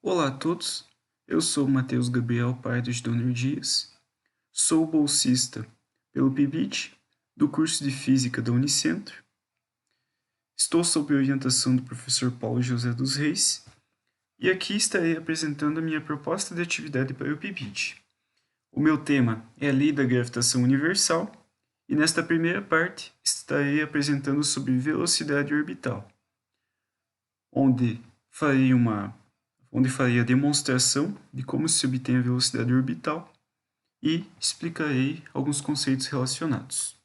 Olá a todos, eu sou Matheus Gabriel Pardos Donner Dias, sou bolsista pelo PIBID do curso de Física da Unicentro, estou sob a orientação do professor Paulo José dos Reis e aqui estarei apresentando a minha proposta de atividade para o PIBID. O meu tema é a Lei da Gravitação Universal e nesta primeira parte estarei apresentando sobre velocidade orbital, onde farei a demonstração de como se obtém a velocidade orbital e explicarei alguns conceitos relacionados.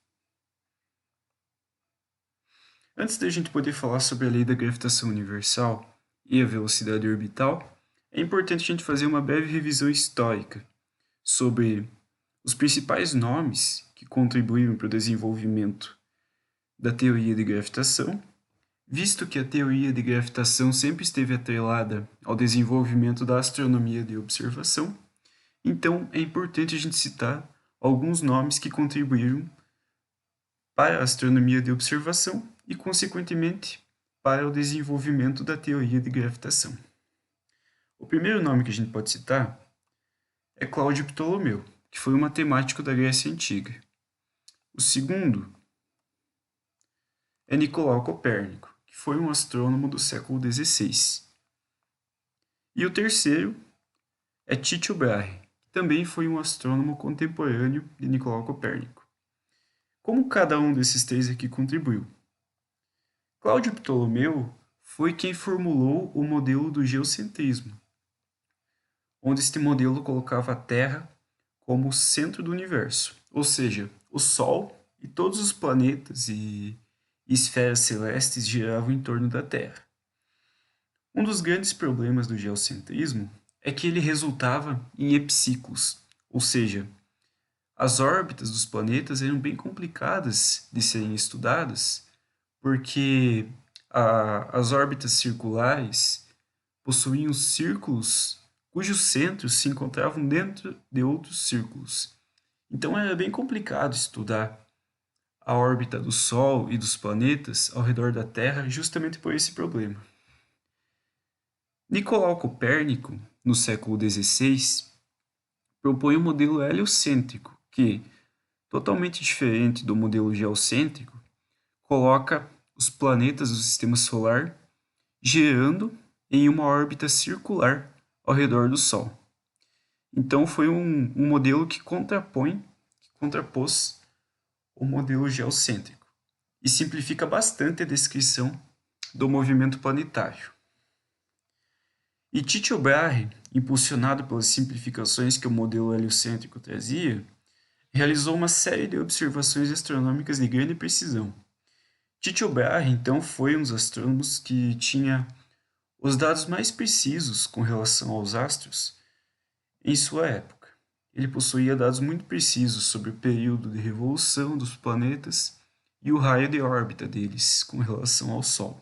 Antes da gente poder falar sobre a lei da gravitação universal e a velocidade orbital, é importante a gente fazer uma breve revisão histórica sobre os principais nomes que contribuíram para o desenvolvimento da teoria de gravitação, visto que a teoria de gravitação sempre esteve atrelada ao desenvolvimento da astronomia de observação. Então, é importante a gente citar alguns nomes que contribuíram para a astronomia de observação e, consequentemente, para o desenvolvimento da teoria de gravitação. O primeiro nome que a gente pode citar é Cláudio Ptolomeu, que foi um matemático da Grécia Antiga. O segundo é Nicolau Copérnico, que foi um astrônomo do século XVI. E o terceiro é Tycho Brahe, que também foi um astrônomo contemporâneo de Nicolau Copérnico. Como cada um desses três aqui contribuiu? Cláudio Ptolomeu foi quem formulou o modelo do geocentrismo, onde este modelo colocava a Terra como o centro do universo, ou seja, o Sol e todos os planetas e esferas celestes giravam em torno da Terra. Um dos grandes problemas do geocentrismo é que ele resultava em epiciclos, ou seja, as órbitas dos planetas eram bem complicadas de serem estudadas, porque as órbitas circulares possuíam círculos cujos centros se encontravam dentro de outros círculos. Então era bem complicado estudar a órbita do Sol e dos planetas ao redor da Terra justamente por esse problema. Nicolau Copérnico, no século XVI, propõe um modelo heliocêntrico que, totalmente diferente do modelo geocêntrico, coloca os planetas do sistema solar girando em uma órbita circular ao redor do Sol. Então foi um modelo que contrapôs o modelo geocêntrico e simplifica bastante a descrição do movimento planetário. E Tycho Brahe, impulsionado pelas simplificações que o modelo heliocêntrico trazia, realizou uma série de observações astronômicas de grande precisão. Tycho Brahe, então, foi um dos astrônomos que tinha os dados mais precisos com relação aos astros em sua época. Ele possuía dados muito precisos sobre o período de revolução dos planetas e o raio de órbita deles com relação ao Sol.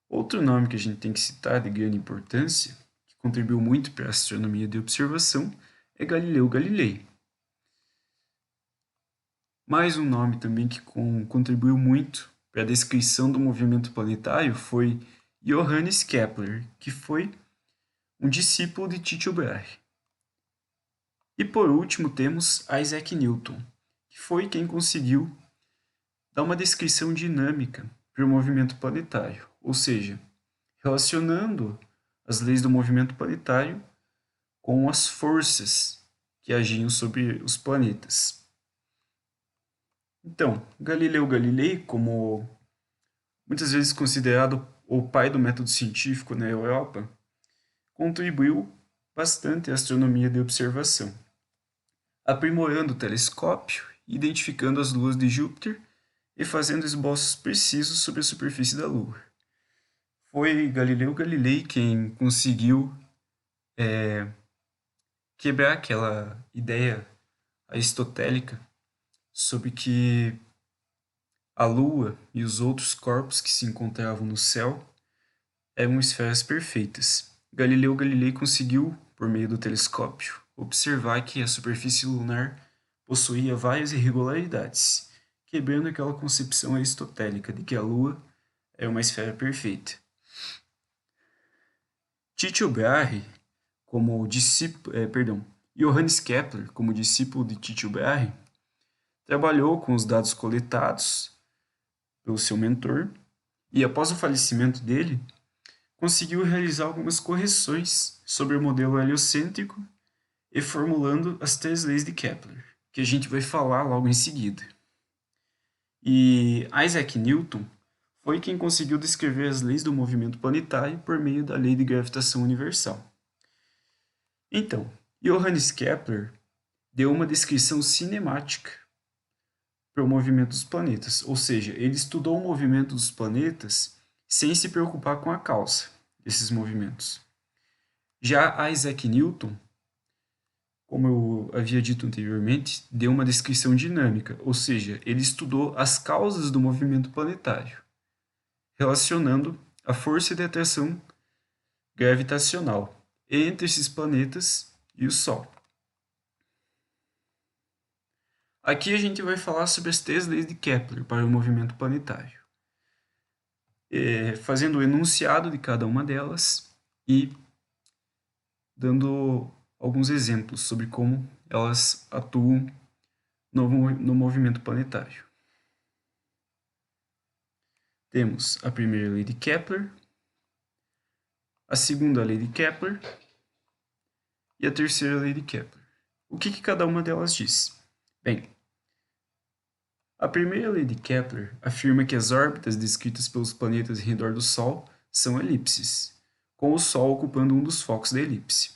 Outro nome que a gente tem que citar de grande importância, que contribuiu muito para a astronomia de observação, é Galileu Galilei. Mais um nome também que contribuiu muito para a descrição do movimento planetário foi Johannes Kepler, que foi um discípulo de Tycho Brahe. E por último temos Isaac Newton, que foi quem conseguiu dar uma descrição dinâmica para o movimento planetário, ou seja, relacionando as leis do movimento planetário com as forças que agiam sobre os planetas. Então, Galileu Galilei, como muitas vezes considerado o pai do método científico na Europa, contribuiu bastante à astronomia de observação, aprimorando o telescópio, identificando as luas de Júpiter e fazendo esboços precisos sobre a superfície da Lua. Foi Galileu Galilei quem conseguiu quebrar aquela ideia aristotélica sobre que a Lua e os outros corpos que se encontravam no céu eram esferas perfeitas. Galileu Galilei conseguiu, por meio do telescópio, observar que a superfície lunar possuía várias irregularidades, quebrando aquela concepção aristotélica de que a Lua é uma esfera perfeita. Tycho Brahe, como discípulo, Johannes Kepler, como discípulo de Tycho Brahe, trabalhou com os dados coletados pelo seu mentor e, após o falecimento dele, conseguiu realizar algumas correções sobre o modelo heliocêntrico e formulando as 3 leis de Kepler, que a gente vai falar logo em seguida. E Isaac Newton foi quem conseguiu descrever as leis do movimento planetário por meio da lei de gravitação universal. Então, Johannes Kepler deu uma descrição cinemática para o movimento dos planetas, ou seja, ele estudou o movimento dos planetas sem se preocupar com a causa desses movimentos. Já Isaac Newton, como eu havia dito anteriormente, deu uma descrição dinâmica, ou seja, ele estudou as causas do movimento planetário, relacionando a força de atração gravitacional entre esses planetas e o Sol. Aqui a gente vai falar sobre as 3 leis de Kepler para o movimento planetário, fazendo o enunciado de cada uma delas e dando alguns exemplos sobre como elas atuam no movimento planetário. Temos a primeira lei de Kepler, a segunda lei de Kepler e a terceira lei de Kepler. O que cada uma delas diz? Bem, a primeira lei de Kepler afirma que as órbitas descritas pelos planetas em redor do Sol são elipses, com o Sol ocupando um dos focos da elipse.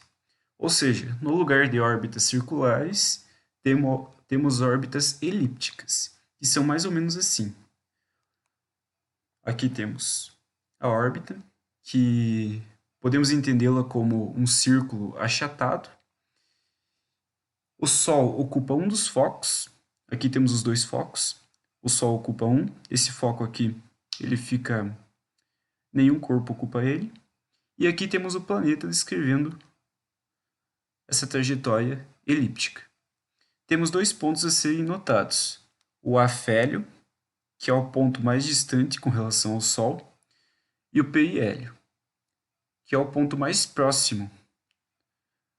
Ou seja, no lugar de órbitas circulares, temos órbitas elípticas, que são mais ou menos assim. Aqui temos a órbita, que podemos entendê-la como um círculo achatado. O Sol ocupa um dos focos. Aqui temos os 2 focos. O Sol ocupa um. Esse foco aqui, ele fica... nenhum corpo ocupa ele. E aqui temos o planeta descrevendo essa trajetória elíptica. Temos 2 pontos a serem notados. O afélio, que é o ponto mais distante com relação ao Sol, e o perihélio, que é o ponto mais próximo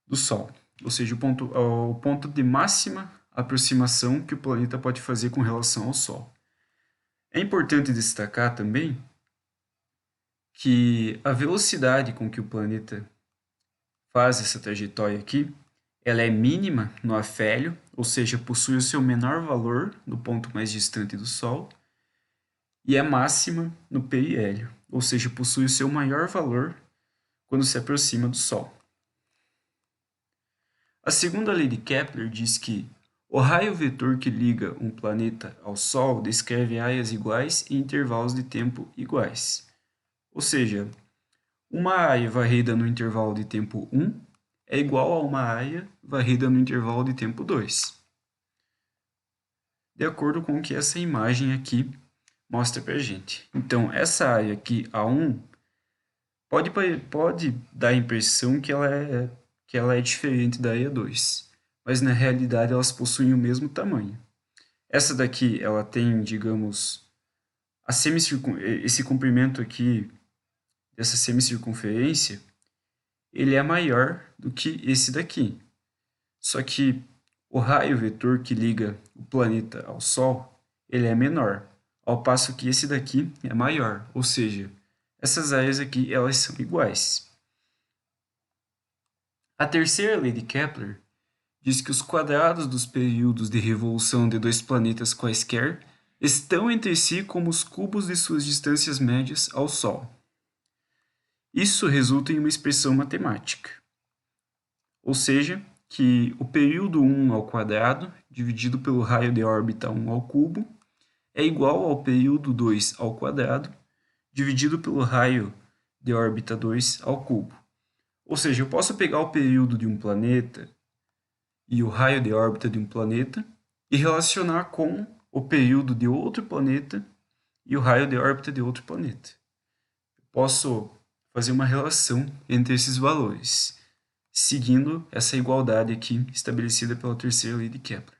do Sol, ou seja, o ponto de máxima aproximação que o planeta pode fazer com relação ao Sol. É importante destacar também que a velocidade com que o planeta faz essa trajetória aqui, ela é mínima no afélio, ou seja, possui o seu menor valor no ponto mais distante do Sol, e é máxima no perihélio, ou seja, possui o seu maior valor quando se aproxima do Sol. A segunda lei de Kepler diz que o raio vetor que liga um planeta ao Sol descreve áreas iguais em intervalos de tempo iguais. Ou seja, uma área varrida no intervalo de tempo 1 é igual a uma área varrida no intervalo de tempo 2. De acordo com o que essa imagem aqui mostra para a gente. Então, essa área aqui, A1, pode dar a impressão que ela é diferente da área 2, mas na realidade elas possuem o mesmo tamanho. Essa daqui, ela tem, digamos, esse comprimento aqui, dessa semicircunferência, ele é maior do que esse daqui. Só que o raio vetor que liga o planeta ao Sol, ele é menor, ao passo que esse daqui é maior, ou seja, essas áreas aqui elas são iguais. A terceira lei de Kepler diz que os quadrados dos períodos de revolução de 2 planetas quaisquer estão entre si como os cubos de suas distâncias médias ao Sol. Isso resulta em uma expressão matemática, ou seja, que o período 1 ao quadrado, dividido pelo raio de órbita 1 ao cubo, é igual ao período 2 ao quadrado, dividido pelo raio de órbita 2 ao cubo. Ou seja, eu posso pegar o período de um planeta e o raio de órbita de um planeta e relacionar com o período de outro planeta e o raio de órbita de outro planeta. Eu posso fazer uma relação entre esses valores, seguindo essa igualdade aqui estabelecida pela terceira lei de Kepler.